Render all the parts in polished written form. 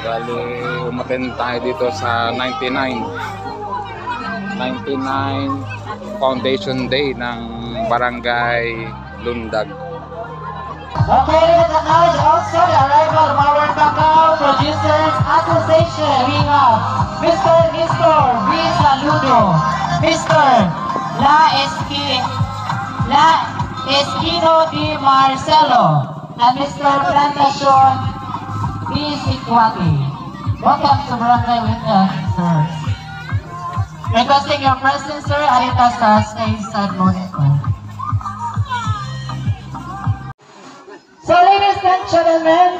Bali, umaten tayo dito sa 99 Foundation Day ng Barangay Lundag. Okay, let's acknowledge also the arrival of our Cacao Producers Association. We have Mr. Nestor V. Saludo, Mr. La Esquino Di Marcelo, and Mr. Plantacion V. Sikwati. Welcome to Barangay Lundag, sir. Requesting your presence, sir, Arita sa stage ceremony. So ladies and gentlemen,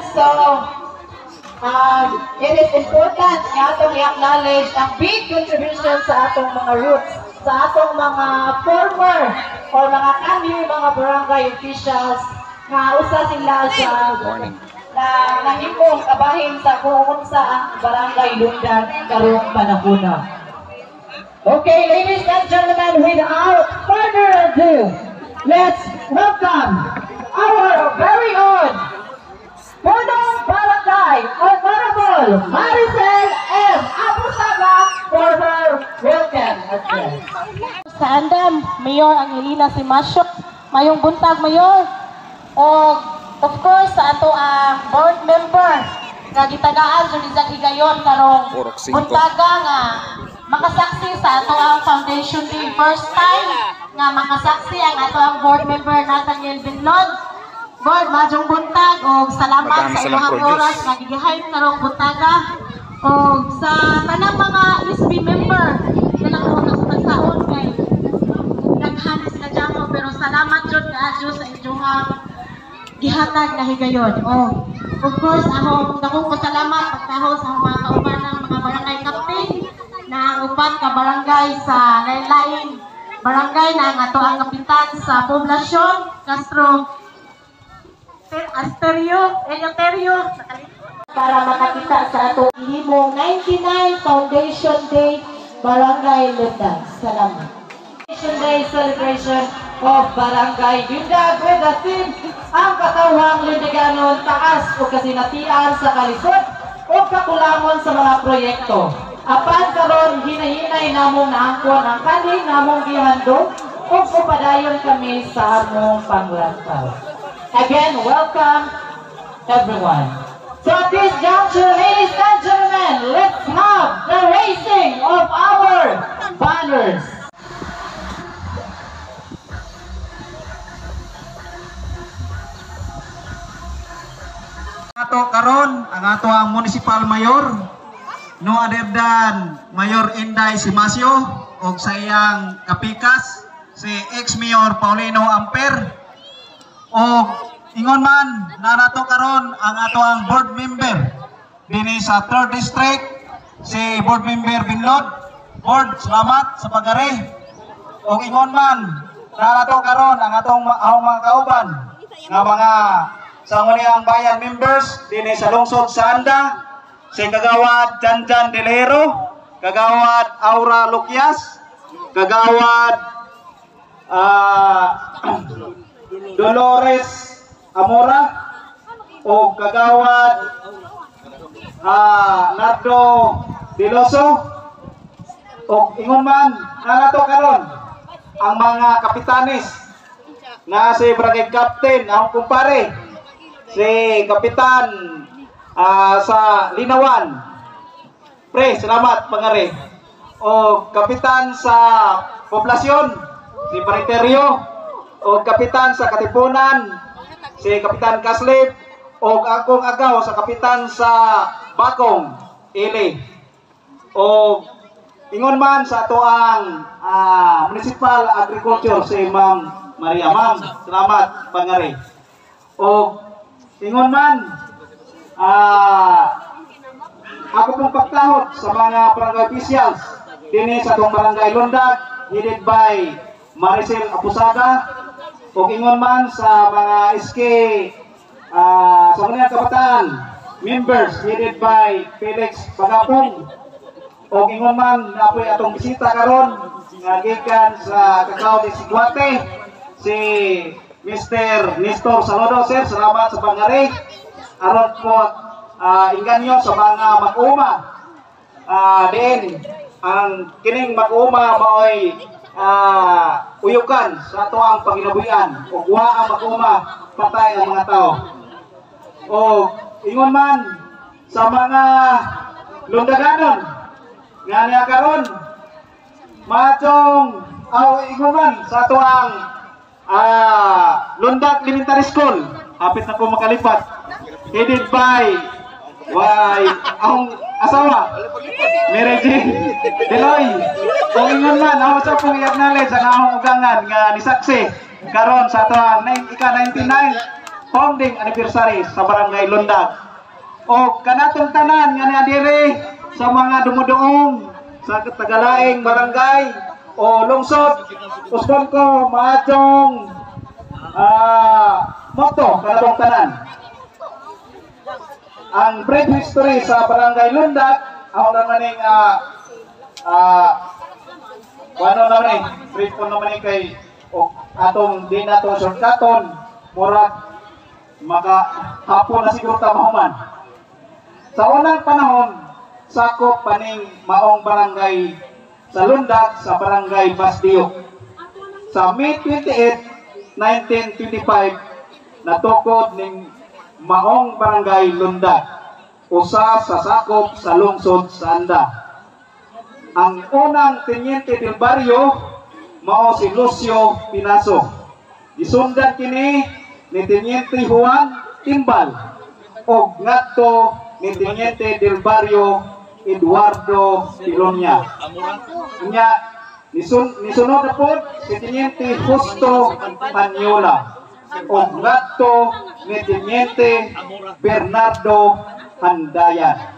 it is important nga itong i-acknowledge ang big contribution sa atong mga roots, sa atong mga former or mga kanhi mga barangay officials nga usa sila sa nahimong kabahin sa kung sa ang Barangay Lundag karong panahon. Okay, ladies and gentlemen, without further ado, let's welcome our very own Punong Barangay Honorable Maricel M. Abusaga for her welcome address. Sa andam, Mayor Angelina Simasyo, mayong buntag Mayor. O of course sa ato ang board member nga gitagaan sa Rizal Higayon karong buntaga nga makasaksi sa ato ang Foundation Day. First time nga makasaksi ang ato ang board member Nathaniel Binlod. Board, majong buntag o salamat sa ilang oras nga gigihain karong buntaga o sa tanang mga SB member na nakunos pagsaon kay naghan sila jamo, pero salamat jud kaadyo sa inyong gihatag na higayon. O of course akong pasalamat pagkahon sa mga kauban ng mga barangay captain na ang upat ka barangay sa lain-lain barangay na ang ato ang kapitan sa poblasyon Castro Eleuterio para makakita sa ato ihimong 99 Foundation Day Barangay Lundag. Salamat. Foundation Day celebration of Barangay Lundag with the theme ang katawhang Lundiganon taas o kasinatian sa kalisod o kakulangon sa mga proyekto. Apan karon hinahinay namong naangkon ang kaning namong gihandog o upadayon kami sa among panglantaw. Again, welcome everyone. So at this juncture, ladies and gentlemen, let's have the raising of our banners. Ato karon ang ato ang municipal mayor no adebdan Mayor Inday Simasyo o sa iyang kapikas si ex-mayor Paulino Amper o ingon man na nato karon ang ato ang board member dinhi sa 3rd district si board member Binlod. Board, salamat sa pagari. O ingon man na nato karon ang atong mga kauban nga mga sangguniang bayan members dinhi sa lungsod sa Anda, si Kagawad Janjan Delero, Kagawad Aura Luquias, Kagawad Dolores Amora o Kagawad Nardo Diloso o ingon man nato karon ang mga kapitanes na si Barangay Captain ang kumpare si Kapitan sa Linawan pre salamat pangari o Kapitan sa Poblasyon si Pariterio o Kapitan sa Katipunan si Kapitan Kaslip o akong agaw sa Kapitan sa Bakong Ili o ingon man sa ato ang Municipal Agriculture si Ma'am Maria. Ma'am, salamat pangari o ingon man ako pong pagtahot sa mga barangay officials dinhi sa atong Barangay Lundag headed by Maricel Abusaga o ingon man sa mga SK sa mga kabataan members headed by Felix Bagapong o ingon man na po atong bisita karon nga gikan sa Cacao de Sikwate si Mr. Nestor Saludo. Sir, salamat sa pangari aron po inganyo sa mga mag-uma. Din ang kining mag-uma maoy uyukan sa ato ang panginabuhian ug wa ang mag-uma patay ang mga tao. O ingon man sa mga lundaganon nga niya karon matong ingon man sa ato ang Lundag Elementary School, hapit na ko makalipat, headed by akong asawa, Mary Jane Deloy. Kung ingon man, ako sa pong i-acknowledge ang akong ugangan nga nisaksi karon sa ito ika-99 founding anniversary sa Barangay Lundag. O kanatong tanan nga niadiri sa mga dumuduong sa Tagalaing Barangay o lungsod, usbon ko maatong motto kanatong tanan. Ang brief history sa Barangay Lundag, ako naman yung brief ko naman yung kay atong di na ito shortcuton, murag makahapon na siguro tamahuman. Sa unang panahon, sakop paning maong barangay sa Lundag sa Barangay Basdio. Sa May 28, 1925, natukod ning maong Barangay Lundag, usa sa sakop sa lungsod sa Anda. Ang unang Teniente del Barrio mao si Lucio Pinaso. Gisundan kini ni Teniente Juan Timbal o ngadto ni Teniente del Barrio Eduardo Pilonia. Nya nisunod na po si Teniente Justo Anyola o ngadto ni Teniente Bernardo Handayan.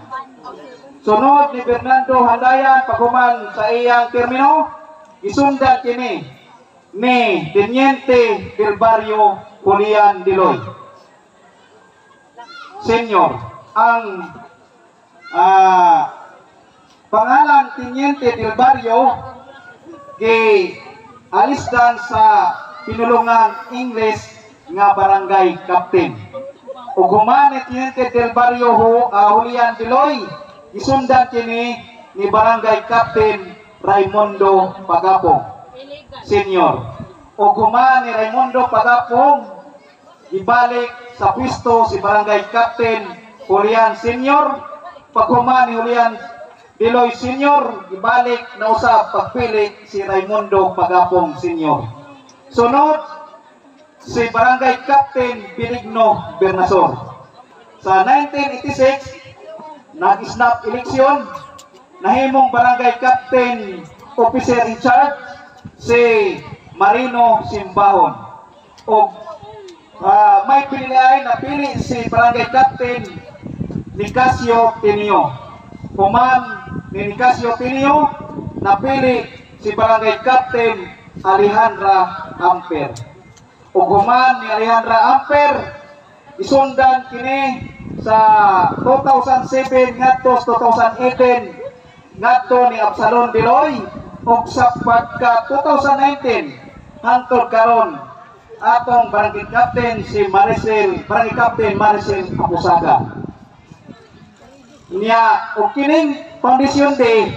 Sunod ni Bernardo Handayan paghuman sa iyang termino, isundan kini ni Teniente del Barrio Julian Diloy Senior. Ang pangalan Teniente del Barrio alisdan sa pinulungan English nga barangay captain. Ug human ni Teniente del Barrio Julian Diloy, isundan kini ni barangay captain Raimundo Pagapong Senior. Ug human ni Raimundo Pagapong, ibalik sa pwesto si barangay captain Julian Senior. Paghuman ni Julian Diloy Senior, ibalik na usab pagpili si Raimundo Pagapong Senior. Sunod si barangay captain Benigno Bernasor. Sa 1986, nag-snap eleksyon, nahimong barangay captain officer in charge si Marino Simbahon. O may pilihan na pili si barangay captain Nicasio Tinio. Human ni Nicasio Tinio, napili si barangay captain Alejandra Amper. Human ni Alejandra Amper, isundan kini sa 2007 ngadto 2018 ngadto ni Absalon Diloy ug sa pagka 2019 hangtod karon atong barangay captain si barangay captain Maricel Apusaga. Niya o kining Foundation Day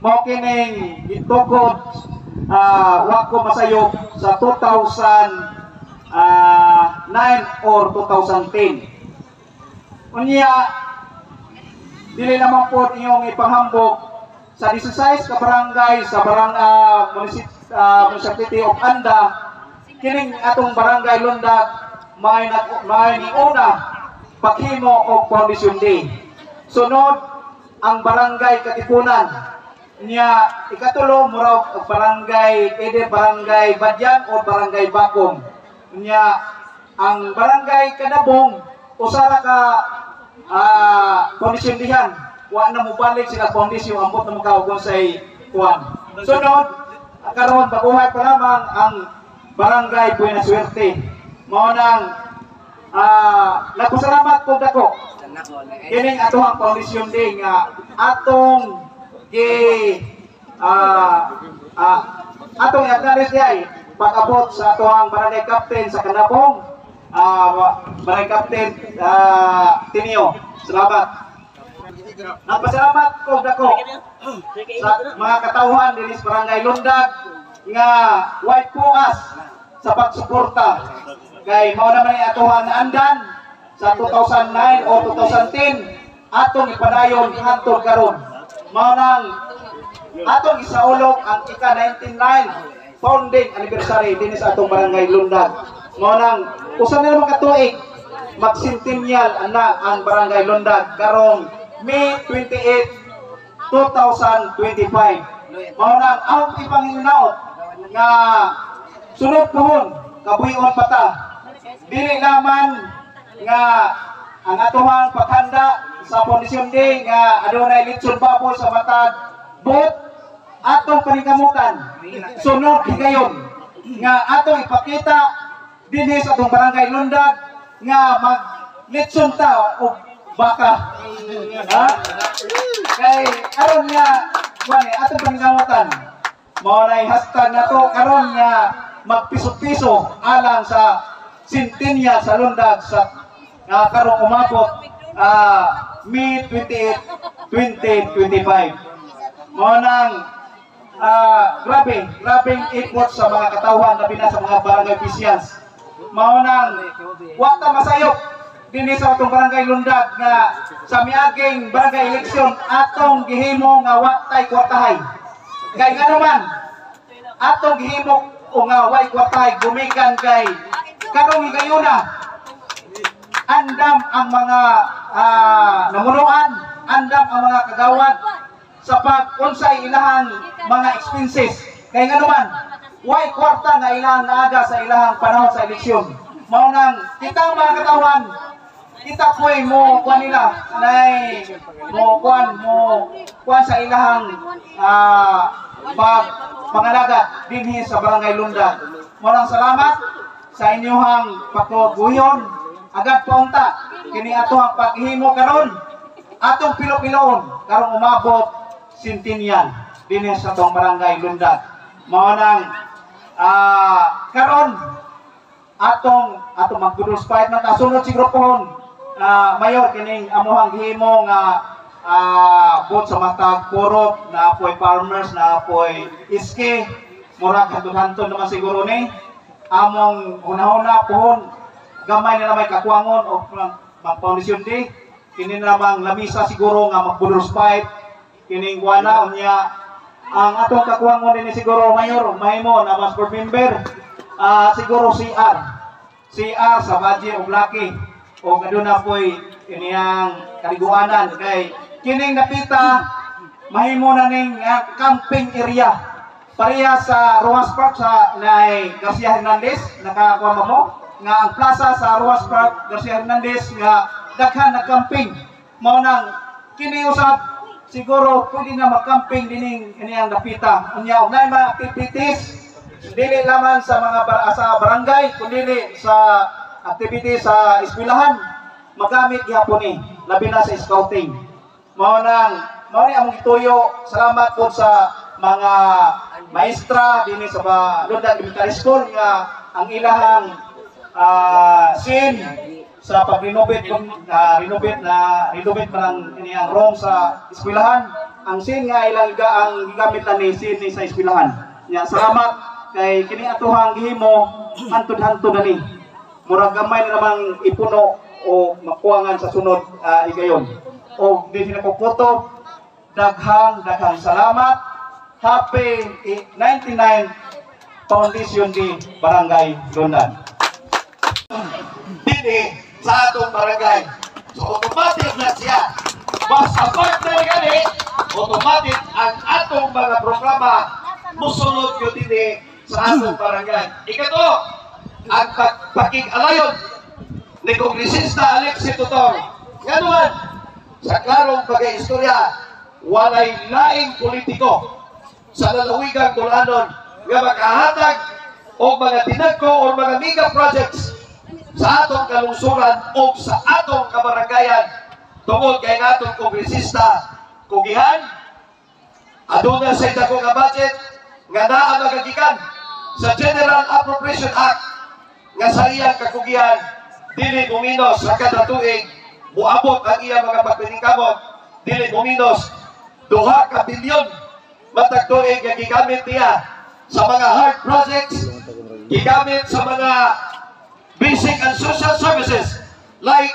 mao kining gitukod wako masayop sa 2009 or 2010. Unya dili naman po inyong ipanghambog sa 16 ka barangay sa Municipality of Anda, kining atong barangay Lundag may niuna paghimo og Foundation Day. Sunod ang barangay Katipunan niya ikatulo murag barangay barangay Badyan o barangay Bakong. Niya ang barangay Kanabong usara ka kondisyon dihan, wa na mo balik sila kondisyon ambot na mukaugon sa kuan. Sunod karon baguhay pa lamang ang barangay Buena Suerte. Mao nang nagpasalamat ko dako kining atong kondisyon din nga atong atong i-acknowledge diay pag-abot sa atong barangay captain sa Kanabong Barangay Captain Tinio. Salamat. Nagpasalamat ko dako sa mga katauhan din sa Barangay Lundag nga white puas sa pagsuporta kay mao naman ang atuhan na andan sa 2009 o 2010 atong ipadayon hangtod karon. Mao nang atong isaulog ang ika-99 founding anniversary din sa atong Barangay Lundag. Mao nang usa na naman katuig magsentennial ana ang Barangay Lundag karong May 28, 2025. Mao nang ang ipanginaot nga sunod pohon kabuyon pata dili naman nga ang atuhang paghanda sa Foundation Day nga adunay litson baboy sa matag bot atong paningkamutan sunod higayon nga atong ipakita dinhi sa atong Barangay Lundag nga mag litson ta og baka ha kay aron nga kuani atong paningkamutan mao nay hashtag nato karon nga magpiso-piso alang sa sentennial sa Lundag sa karong umabot May 28, 2025. Mao nang grabing effort sa mga katawhan labi na sa mga barangay officials. Mao nang wa ta masayop dinhi sa atong Barangay Lundag nga sa miaging barangay eleksyon atong gihimo nga wa tay kwartahay. Kay nga naman atong gihimo o nga way kwartahay gumikan kay karong higayuna andam ang mga namunuan, andam ang mga kagawad sa pag-unsay ilahang mga expenses. Kaya nga naman, way kwarta nga ilahang naaga sa ilahang panahon sa eleksyon. Mao nang kita mga katawan, kita po'y mo kuan nila, mo kuan sa ilahang pangalaga dinhi sa Barangay Lundag. Mao nang salamat sa inyong pagtuguyon. Agad paunta kini ato ang paghimo karon atong pilo-piloon karong umabot sentennial dinhi sa atong Barangay Lundag. Mao nang karon atong mag-fight na sunod siguro pohon mayor kining amuhang himo nga bot sa matag purok na apoy farmers na apoy iske murag hantod-hantod naman siguro ni among una-una pohon gamay na may kakuangon o mag-foundation day kini namang lamisa siguro nga mag-budros pipe kining wala unya ang atong kakuangon din siguro mayor mahimo na mas board member siguro CR sa Baji o Blaki o aduna poy kiniyang kaliguanan kay kining napita mahimo na ning camping area pareha sa Ruas Park sa Garcia Hernandez nakakuha mo nga ang plaza sa Ruas Park, Garcia Hernandez nga daghan na camping. Mao nang kini usab siguro pwede na mag-camping dining kaniyang napita. Unya og nay mga activities dili lamang sa mga sa barangay kundi sa activities sa eskwelahan magamit gihapon ni labi na sa scouting. Mao ni among gituyo. Salamat po sa mga maestra dinhi sa Lundag Elementary School nga ang ilahang sin sa pag-renovate pa ng iniyang room sa eskwelahan. Ang sin nga ilang ang gigamitan ni sin ni sa eskwelahan. Nya salamat kay kini atuhang gihimo hantod-hantod ani. Murag gamay na namang ipuno o makuangan sa sunod higayon. O di sila ko photo. Daghang salamat. Happy 99 Foundation Day Barangay Lundag. Dini sa atong barangay. So automatic na siya. Basta partner gani, automatic ang atong mga programa musunod yun dini sa atong barangay. Ikato, ang pakig-alayon ni Kongresista Alexis Tutor. Nga naman, sa klarong pag-istorya, walay laing politiko sa lalawigang Tulanon nga makahatag o mga tinagko o mga mega projects sa atong kalungsuran o sa atong kabaranggayan tungod kay natong kongresista kugihan aduna sa dako nga budget nga naa magagikan sa General Appropriation Act nga sa iyang kakugihan dili muminos sa kada tuig muabot ang iya mga pagpiningkamot, dili muminos 2 ka bilyon matag tuig nga gigamit niya sa mga hard projects, gigamit sa mga basic and social services like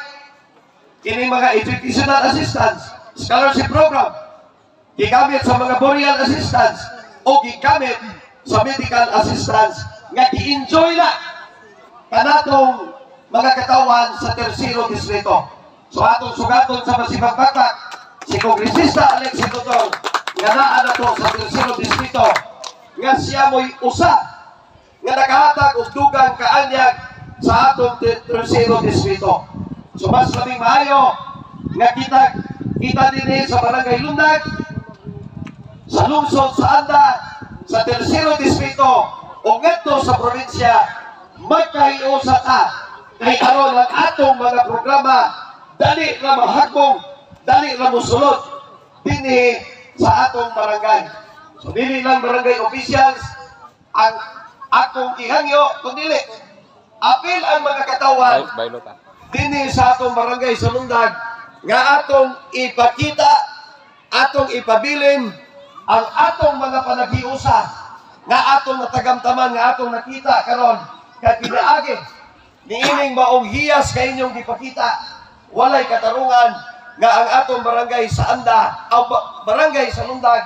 ini mga educational assistance, scholarship program, gigamit sa mga burial assistance o gigamit sa medical assistance nga gi-enjoy na kanatong mga katawan sa tersero distrito. So atong sugaton sa Masibang Batak, si Kongresista Alexis Dodong nga naa na to sa tersero distrito nga siya mo'y usa nga nakahatag og dugang kaanyag sa atong tersero distrito. So mas labing maayo nga kita din sa Barangay Lundag, sa lungsod sa Anda, sa tersero distrito o ngadto sa probinsya magkahiusa ka kay aron ang atong mga programa dali na mahagbong, dali na musulod dinhi sa atong barangay. So dili lang barangay officials ang atong ihangyo, kundi apil ang mga katawan dinhi sa atong barangay sa Lundag nga atong ipakita, atong ipabilin ang atong mga panagiusa nga atong natagamtaman, nga atong nakita karon kay pinaagi niining maong hiyas kay inyong gipakita, walay katarungan nga ang atong barangay sa Anda o barangay sa Lundag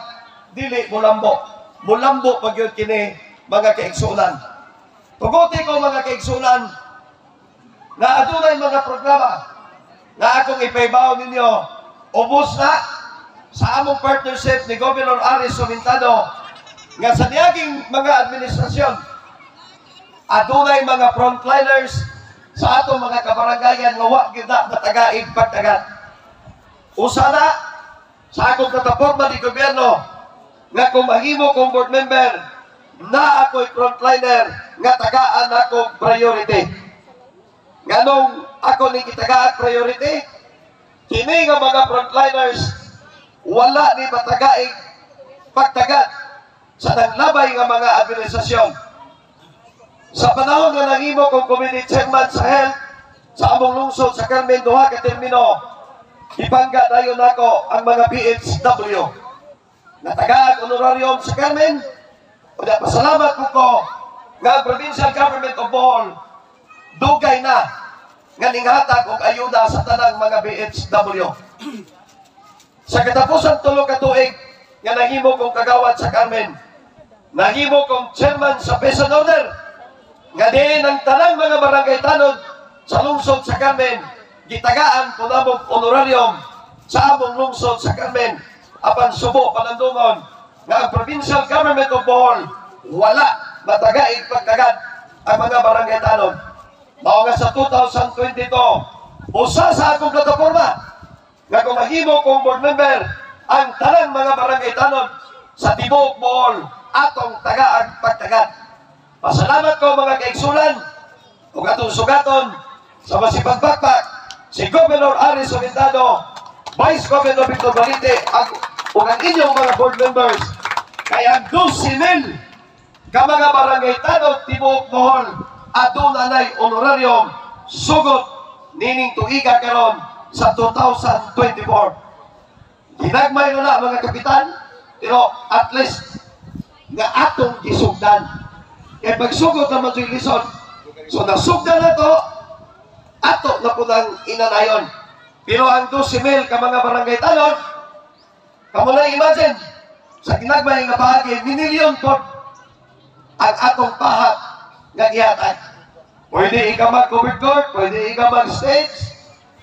dili mulambo pagyud kini mga kaigsunan. Tuguti ko mga kaigsunan na adunay mga programa nga akong ipaibaw ninyo ubos na sa among partnership ni Governor Aris Sumintado nga sa niyaging mga administrasyon adunay mga frontliners sa atong mga kabarangayan nga wa gyud na matagaig pagtagat. Usa na sa akong plataporma ni gobyerno nga kung mahimo kong board member na ako'y frontliner nga tagaan akong priority. Nganong ako ni gitagaan priority, kini nga mga frontliners wala ni matagaig pagtagat sa nanglabay nga mga administrasyon. Sa panahon nga nangimo kong committee chairman sa health sa among lungsod sa Carmen, 2 ka termino, ibangga dayon nako ang mga PHW. Natagaan honorarium sa Carmen, o pasalamat ko nga ang provincial government of Bohol dugay na nga ninghatag og ayuda sa tanang mga BHW. Sa katapusan 3 ka tuig nga nahimo kong kagawad sa Carmen, nahimo kong chairman sa Peace and Order, nga din ang tanang mga barangay tanod sa lungsod sa Carmen, gitagaan ko namong honorarium sa among lungsod sa Carmen, apan subo panandungon nga ang provincial government of Bohol wala matagaig pagtagat ang mga barangay tanod. Mao nga sa 2022, usa sa akong plataporma nga kung mahimo kong board member ang tanang mga barangay tanod sa tibuok Bohol atong tagaag pagtagat. Pasalamat ko mga kaigsunan ug atong sugaton sa Masibang Batak si Governor Aris Sumintado, Vice Governor Victor Balite ug ang inyong mga board members kay ang 12,000 ka mga barangay tanod tibuok Bohol aduna nay honorarium sugod nining tuiga karon sa 2024. Ginagmay na mga kapitan, pero at least nga atong gisugdan. Kaya pagsugod naman sa ilisod, so nasugdan na to, ato na po ng inanayon. Pero ang 12,000 ka mga barangay tanod, kamo na imagine, sa ginagmay nga bahagi, minilyon po ang atong pahat nga gihatag. Pwede ika mag-covered court, pwede ika mag-stage,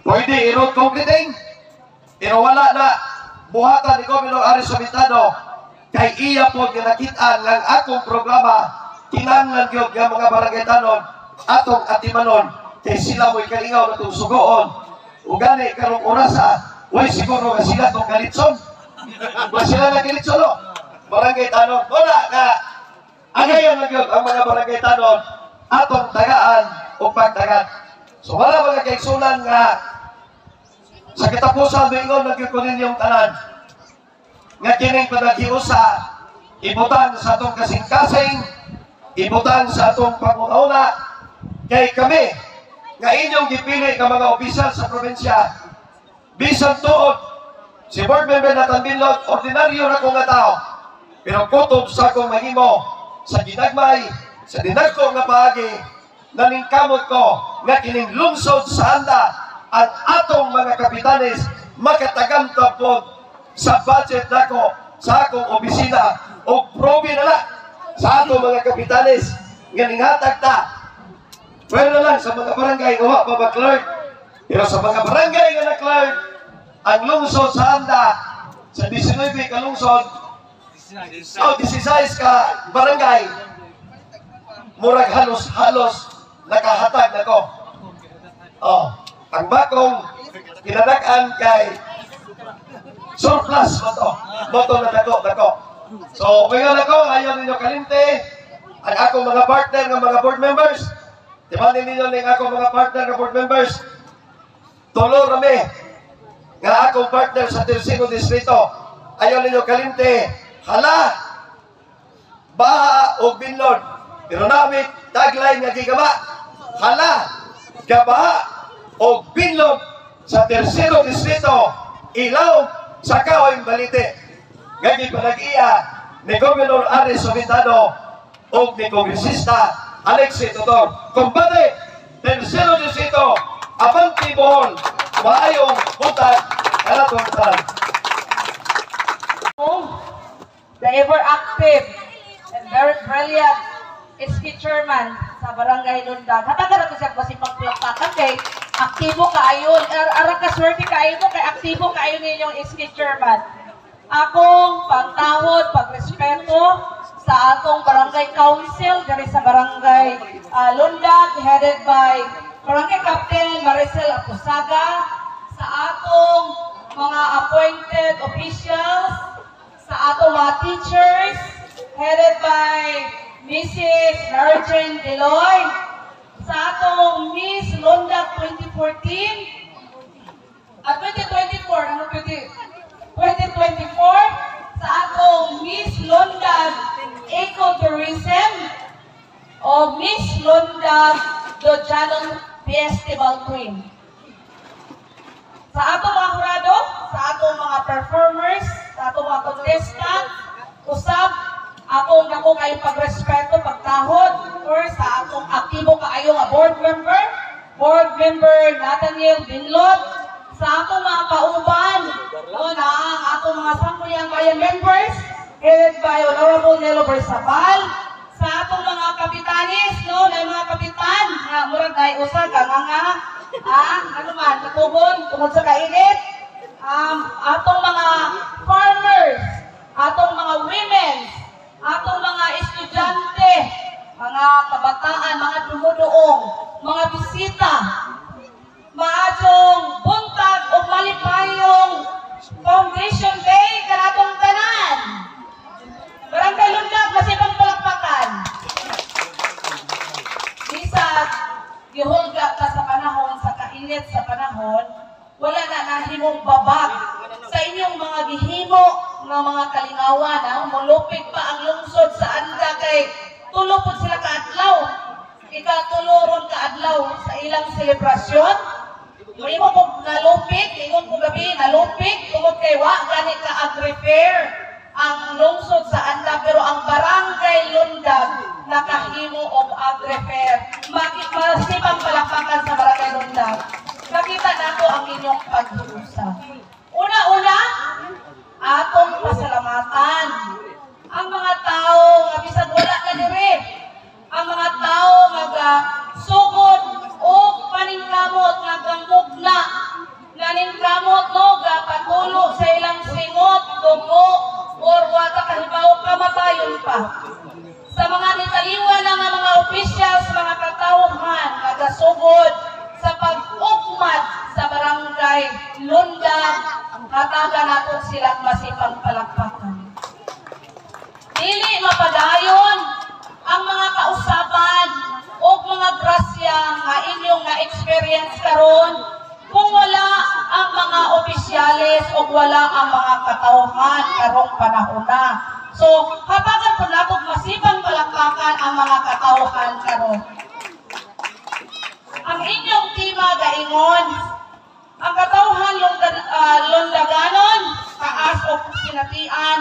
pwede i-road completing, pero wala na buhatan ni Governor Aris Sumintado kay iya po ginakitaan ng akong programa kinahanglan gyud nga mga barangay tanod atong atimanon kay sila mo'y kalingaw na itong sugoon. O gani karong orasa, way siguro nga sila itong galitson. Wa sila na galitson, no? Barangay tanod, wala nga. Agayon na gyud ang mga barangay tanod atong tagaan o pagtagat. So wala mga kaigsunan nga sa katapusan doingon na gyud ko ninyong tanan nga kining panagiusa ibutan sa atong kasing-kasing, ibutan sa atong panguna-una kay kami nga inyong gipili nga mga opisyal sa probinsya, bisan tuod, si board member na Tambilog, ordinaryo na ko nga tao, pero kutob sa akong mahimo, sa ginagmay, sa dinagko nga paagi, naningkamot ko nga kining lungsod sa handa at atong mga kapitanes makatagam po sa budget nako sa akong opisina o probi na lang sa atong mga kapitanes nga ninghatag ta. Pwede lang sa mga barangay nga pa ba clerk, pero sa mga barangay nga na clerk, ang lungsod sa handa sa 19 ka lungsod o 16 ka barangay, murag halos-halos nakahatag na ko. Oh, ang bakong kinadakan kay surplus moto na dako. So, ngayon ako, ayaw ninyo kalinte, ang akong mga partner ng mga board members, timanin ninyo ng akong mga partner ng board members, tulo rami, nga akong partner sa Tercero Distrito, ayaw ninyo kalinte, hala, baha o binlod, pero namin, tagline nga gigaba, hala, gabaha o binlod sa Tercero Distrito, ilaw sa kahoy balite. Gagi panag-iya ni Governor Aris Somitano o ni Kongresista Alexi Totor. Kumbate, Tercero Distrito, Abanti Bohol, maayong butag, kalatong The ever-active and very brilliant SK Chairman sa Barangay Lundag. Hatagan nato siya kasi pagplakakan kay aktibo kaayon. Ara ka swerte kaayo mo kay aktibo kaayo ninyong SK Chairman. Akong pagtahod, pagrespeto sa atong Barangay Council diri sa Barangay Lundag, headed by Barangay Captain Maricel Apusaga, sa atong mga appointed officials, sa atong mga teachers, headed by Mrs. Marjorie Deloy, sa atong Miss Lundag 2014, at 2024, ano 2024, sa atong Miss Lundag Ecotourism o Miss Lundag Dojanon Festival Queen. Sa atong mga hurado, sa atong mga performers, sa atong mga contestant, usab, atong dako kayong pagrespeto, pagtahod, or sa atong aktibo kaayo nga board member Nathaniel Binlod, sa atong mga kauban, o na ang atong mga Sangguniang Bayan members, headed by Honorable Nelo Bersabal, sa atong mga kapitanis, no, na mga kapitan, nga murag na usa ka ano man, tungod sa kainit, atong mga farmers, atong mga women, atong mga estudyante, mga kabataan, mga dumuduong, mga bisita, maadong buntag o malipayong Foundation Day kanatong tanan. Barangay Lundag, masipang palakpakan. Bisag, gihulga ka sa panahon, sa kainit sa panahon, wala na nahimong babag sa inyong mga gihimo ng mga kalingawan. Mulupig pa ang lungsod sa anda kay tulupod sila kaadlaw. Ikatuloron kaadlaw sa ilang selebrasyon. Imo ko nalupig, ingon ko gabi nalupig, tungod kay wa gani ka ag-repair ang lungsod sa anda, pero ang Barangay Lundag nakahimo og ag-repair. Masipang palakpakan sa Barangay Lundag. Nakita nato ang inyong paghiusa. Una-una, atong pasalamatan ang mga tao nga bisag wala na diri, ang mga tao nga sugod o paningkamot nga gamugna, naningkamot no gapatulo sa ilang singot, dugo, or wata kahibaw kamatayon pa. Sa mga nitaliwan na nga mga officials, mga katawhan, nagasugod sa pag-ugmad sa Barangay Lundag, hatagan nato sila masipang palakpakan. Dili mapadayon ang mga kausaban o mga grasya nga inyong na-experience karon kung wala ang mga opisyales o wala ang mga katawhan karong panahon na. So, hatagan po nato masipang palakpakan ang mga katawhan karon. ang inyong tima gaingon. Ang katawhan londaganon, kaas o sinatian,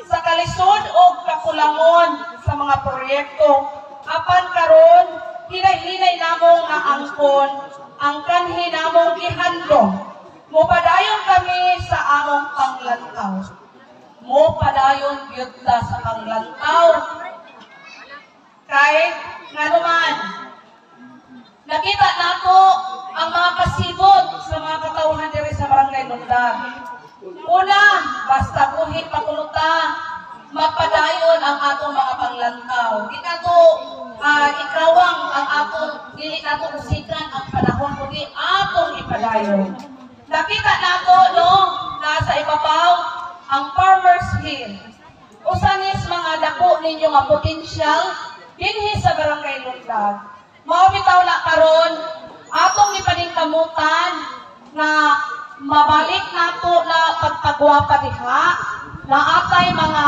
sa kalisod o kakulangon sa mga proyekto. Apan karon, hinay-hinay namong nga angkon, ang kanhi namong gihandom. Mopadayon kami sa among panglantaw. Mopadayon gyud ta sa panglantaw. Kay nganuman, nakita nato ang mga kasibot sa mga katawhan diri sa Barangay Lundag. Una, basta buhi pakuluta, magpadayon ang atong mga panglantaw. Di nato ikawang ang atong, dili nato usikan ang panahon kundi atong ipadayon. Nakita nato no, nasa ibabaw ang Farmers Hill. Usanis mga dako ninyo nga potensyal dinhi sa Barangay Lundag. Mao bitaw na karon atong ipaningkamutan nga mabalik nato na pagpagwapa diha na atay mga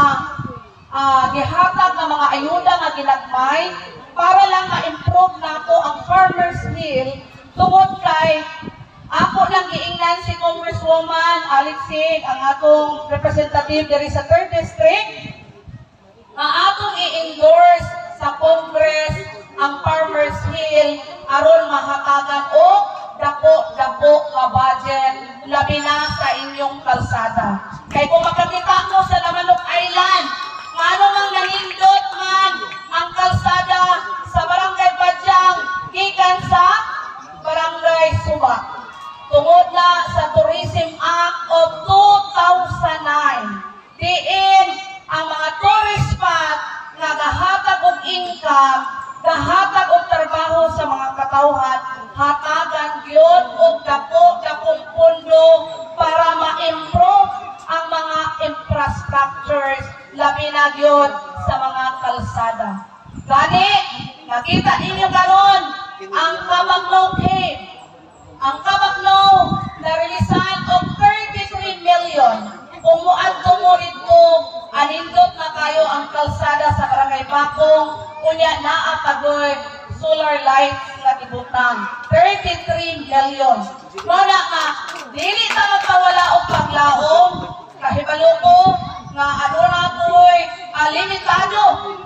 gihatag nga mga ayuda nga ginagmay para lang ma-improve nato ang Farmers Hill tungod kay ako lang giingnan si Congresswoman Alexig, ang atong representative diri sa 3rd District, nga atong i-endorse sa Congress ang Farmers Hill aron mahatagan o dako-dako nga budget labi na sa inyong kalsada. Kay kung makakita mo sa Lamanok Island, ngano mang nanindot man ang kalsada sa Barangay Badyang gikan sa Barangay Suba. Tungod na sa Tourism Act of 2009, diin ang mga tourist spot nga gahatag og income, gahatag og trabaho sa mga katawhan, hatagan gyud og dako-dakong pondo para ma-improve ang mga infrastructures labi na gyud sa mga kalsada. Gani, nakita ninyo karon ang Kabaglaw Cave. Ang Kabaglaw na-releasan og 33 million. Kung muadto mo dito, anindot na kayo ang kalsada sa Barangay Bakong, kunya naa pagoy solar lights nga gibutang. 33 million. Wala nga, dili ta magpawala og paglaom, kahibalo ko nga ano na po'y limitado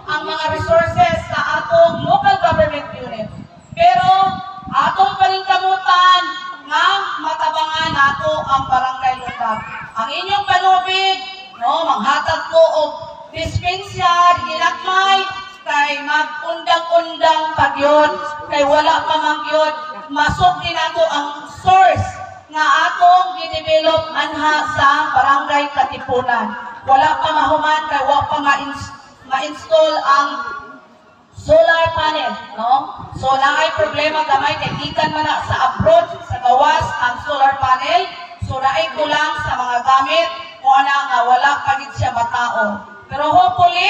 ang mga resources sa atong local government unit. Pero atong paningkamutan nga matabangan nato ang Barangay Lundag. Ang inyong panubig, no, manghatag ko og dispensya, ginagmay, kay mag-undang-undang pagyod, kay wala pa magyod, masok din nato ang source nga atong gidevelop anha sa Barangay Katipunan. Wala pa mahuman, kay wala pa ma-install ang solar panel, no? So naay problema gamay kay gikan man na sa abroad sa gawas ang solar panel. So naay kulang sa mga gamit kung ana nga wala pa gid siya mataon. Pero hopefully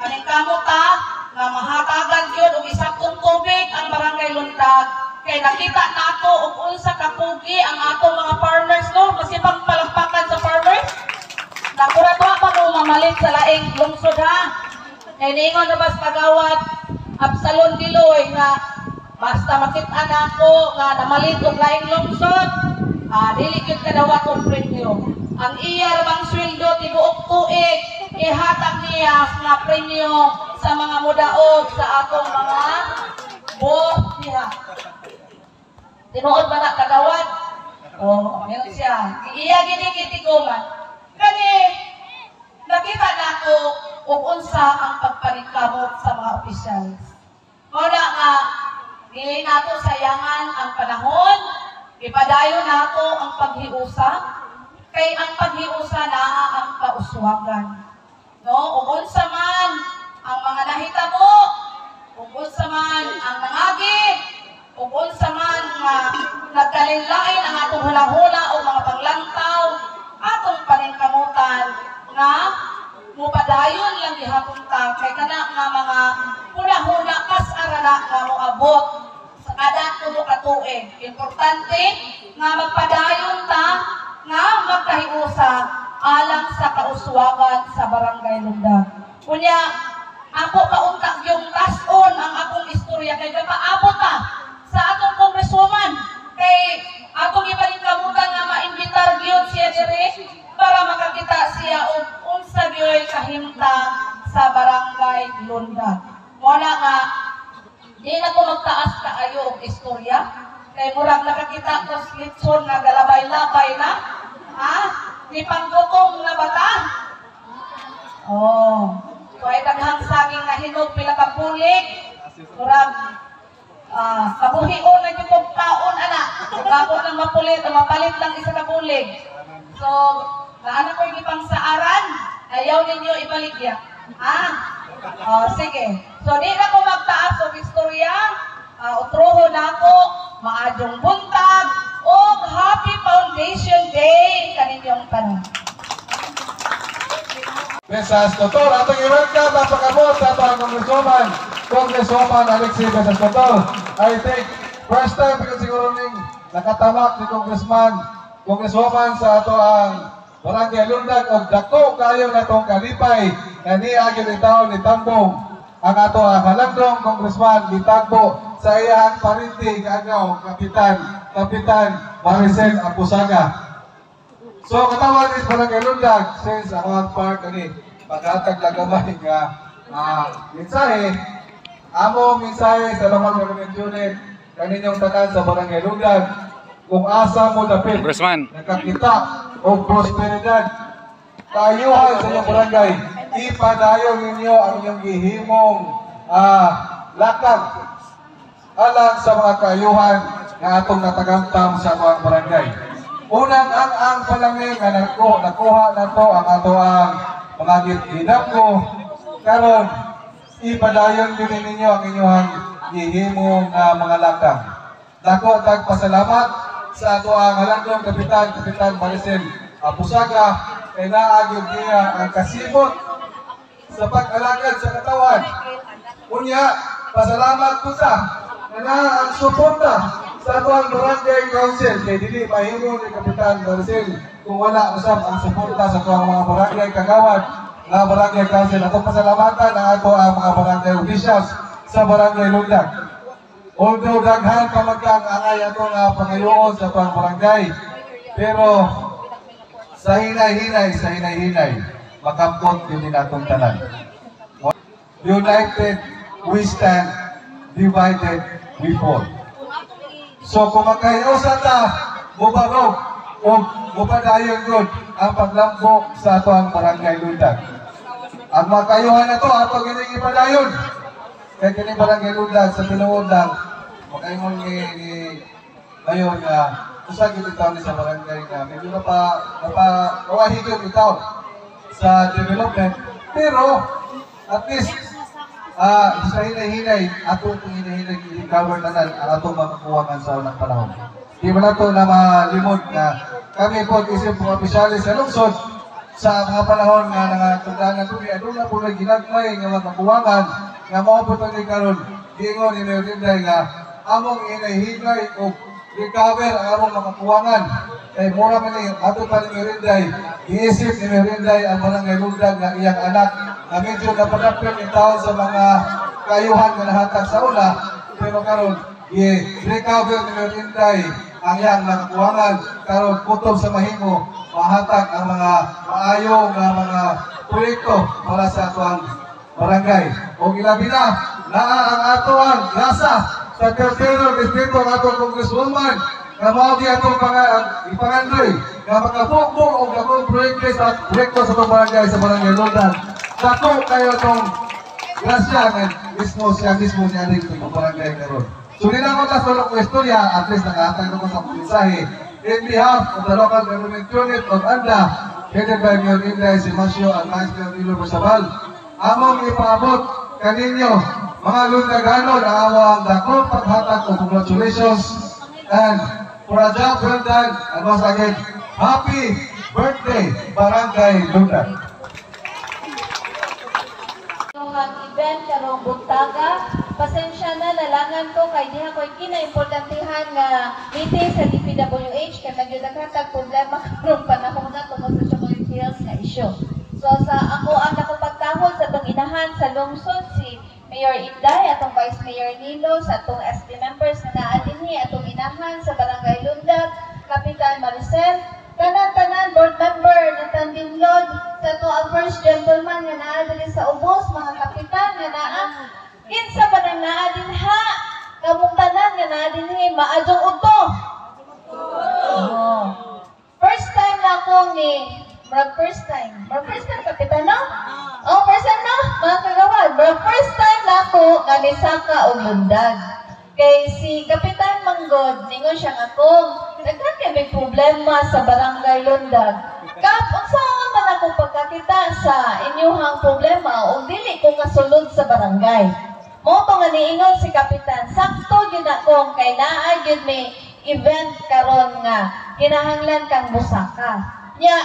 maningkamot ta nga mahatagan gyud og isaktong tubig ang Barangay Lundag kay nakita nato og unsa ka pugi ang atong mga farmers, no? Masipag palakpakan sa farmers. Nakuratwa pa ko mamalit sa laing lungsod ha. Kay niingon na bas pagawad Absalon Diloy nga basta makita na ako nga namalit og laing lungsod, dili gyud kadawat og premyo. Ang iya bang sweldo tibuok tuig ihatag niya nga premyo sa mga mudaog sa atong mga boss niya. Tinuod ba na kadawat? Yun siya. Iya gini kitiguman. Kani nakita nako ug unsa ang pagpaningkamot sa mga opisyal. Wala nga, dili nato sayangan ang panahon, ipadayon nato ang paghiusa, kay ang paghiusa naa ang kauswagan. No, ug unsa man ang mga nahitabo, ug unsa man ang nangagi, ug unsa man nga nagkalinlain ang atong hula-hula o mga panglantaw, atong paningkamutan nga mupadayon lang gihapon ta kay kana nga mga hula-hula kas arala nga moabot sa kada tulo ka tuig. Importante nga magpadayon ta nga magkahiusa alang sa kauswagan sa Barangay Lundag. Kunya ako kaunta yung tason ang akong istorya kay paabot ta sa atong congresswoman kay atong ibalikamutan nga maimbitar gyud siya dire para makakita siya og unsa gyud kahimtang sa barangay Lundag. Wala nga di na ko magtaas kaayo og istorya kay murag nakakita ko sa litson nga galabay-labay na. Ha? Di panggutom na bata? Oh. So ay daghang saging na hinog pila ka pulig. Murag kabuhion na yung pagkaon, anak. Kapon lang mapalit lang isa ka pulig. So, naana ko yung ipang saaran, ayaw ninyo ibalik ya. Ha? Sige. So, di na ko magtaas o istorya. Utroho na ako, maadong buntag, o Happy Foundation Day kaninyong tanan. Besas Totoo, atong i-welcome ang pagkamot sa atong Congresswoman Alexi Besas Totoo. I think first time because siguro ning nakatamak ni Congresswoman sa ato ang Barangay Lundag og dako kayo na tong kalipay na niagyo ni taon ni Tambong ang ato ang halangdong Congressman Bitagbo sa iyang parinting agaw Kapitan Maricel Apusaga. So katawag is Barangay Lundag since ako ang part ani paghatag lagamay nga mensahe amo mensahe sa local government unit kaninyong tanan sa Barangay Lundag kung asa mo dapit Congressman, nakakita o prosperidad kayuhan sa inyong barangay ipadayon ninyo ang inyong gihimong lakad alang sa mga kayuhan nga atong natagamtam sa mga barangay. Unang ang palangin nga nakuha na to ang ato ang mga ginapko karon ipadayon din ninyo ang inyong gihimong mga lakang. Dako tag pasalamat sa ato ang halangdong Kapitan Maricel Apusaga kay naagyod niya ang kasimot sa pag-alagad sa katawan. Unya, pasalamat ko sa na ang suporta sa ato ang Barangay Council kay dili mahimo ni Kapitan Maricel kung wala usab ang suporta sa ato ang mga barangay kagawad na Barangay Council. Atong pasalamatan ang ato ang mga barangay officials sa Barangay Lundag. Although daghan pamagkang angay ato nga pangayoon sa ato ang barangay, pero sa hinay-hinay makampot din natong tanan. United we stand, divided we fall. So kung magkahiusan ta, mubarog o mupadayon yun ang paglambok sa ato ang Barangay Lundag. Ang makayuhan na to, ato gining ipadayon. Kaya kining Barangay Lundag sa tinuod lang, makaingon ni ngayon nga, usag yung itaw ni sa barangay nga, medyo napawahigod itaw sa development. Pero, at least, sa hinay-hinay, atong hinahinay i-cover na ang atong makakuwangan sa unang panahon. Di ba na ito na malimod na kami po isip mga opisyalis sa lungsod sa mga panahon nga nangatundaan ito, doon na po na ginagmay nga makakuwangan nga mga po ito ni Karon, gingon ni Mayor Dinday nga among hinay-hinay o recover ang among makakuwangan. Kay mura man ni ato pa ni Mayor Dinday, iisip ni Mayor Dinday ang Barangay Lundag na iyang anak na medyo napadapin yung taon sa mga kayuhan na nahatag sa ula, pero karon i-recover ni Mayor Dinday ang iyang nakakuwangan, karon kutob sa mahimo, mahatag ang mga maayo nga mga proyekto para sa atuang barangay. O ilabi na ang atuang grasa sa tercero distrito ng atong Congresswoman nga mao di atong ipangandoy nga makapukpok og dakong proyekto sa atong barangay sa Barangay Lundag. Dako kayo itong grasya nga mismo siya rin itong barangay karon. So di na ako nasulok ko istorya, at least nakahatag ko sa mensahe. In behalf of the local government unit of ANDA, headed by Mayor Inday Simasio and Vice Mayor Nilo Bersabal, among ipaabot kaninyo, mga Lundaganon, ang awang dakong paghatag o congratulations and for a job well done, and once again, happy birthday, Barangay Lundag. Ang event karong buntaga, pasensya na nalangan ko kay diha ko'y kinaimportantihan nga meeting sa DPWH kay magyudaghatag problema karong panahon na tungod sa chocolate hills nga issue. So sa ako ang nakapagtahod sa itong inahan sa lungsod si Mayor Inday, atong Vice Mayor Nilo, sa atong SB members na naali dinhi atong inahan sa Barangay Lundag, Kapitan Maricel, tanan-tanan board member na tandinlod sa to ang first gentleman nga naa diri sa ubos, mga kapitan nga naa kinsa pa nang naa dinha, kamong tanan nga naa dinhi maadtong udto. First time na ako ni first time kapitan no? First time no? Mga kagawad, first time na ako nga nisaka og Lundag. Kay si Kapitan Manggod, ningon siya nga kung nagkan kay may problema sa Barangay Lundag. Kap, unsaon man ako pagkakita sa inyuhang problema o dili ko kasulod sa barangay. Mo to nga niingon si Kapitan, sakto gyud akong kay naa gyud may event karon nga kinahanglan kang busaka. Nya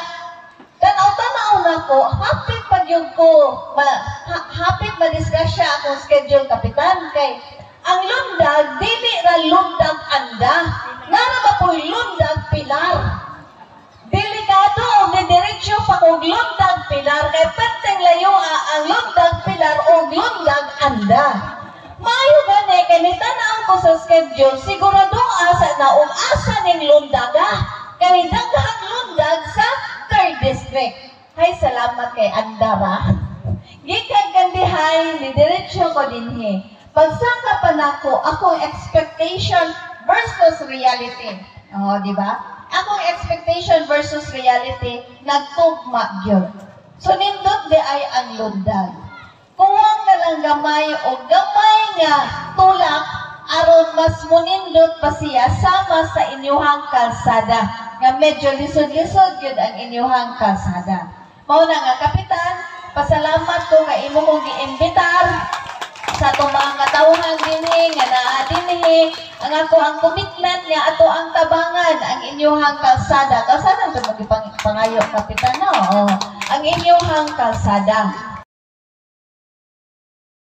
tanaw-tanaw na ko, hapit pa gyud ko, hapit ma-discuss siya akong schedule, Kapitan, kay ang Lundag, dili ra Lundag anda, nga na ba po'y Lundag Pilar. Delikado o didiretsyo pa kong Lundag Pilar, kay penteng layo ang Lundag Pilar o Lundag anda. Mayo gani, kay nitanaw ko sa schedule, siguradong asa na asa ning Lundaga, kay daghang Lundag sa 3rd District. Hay, salamat kay Andara. Gikan kandihay, didiretsyo ko dinhi. Pagsaka pa nako, akong expectation versus reality. Di ba? Akong expectation versus reality, nagtugma gyud. So, nindot di ay ang Lundag. Kuwang na lang gamay o gamay nga tulak, aron mas munindot pa siya sama sa inyuhang kalsada. Nga medyo lisod-lisod yun ang inyuhang kalsada. Mauna nga, Kapitan, pasalamat ko nga imo kong giimbitar sa itong mga katawhan dinhi, nga naa dinhi, ang ako ang commitment nga ato ang tabangan ang inyuhang kalsada. Kalsada ito magipangayo, Kapitan, no? Ang inyuhang kalsada.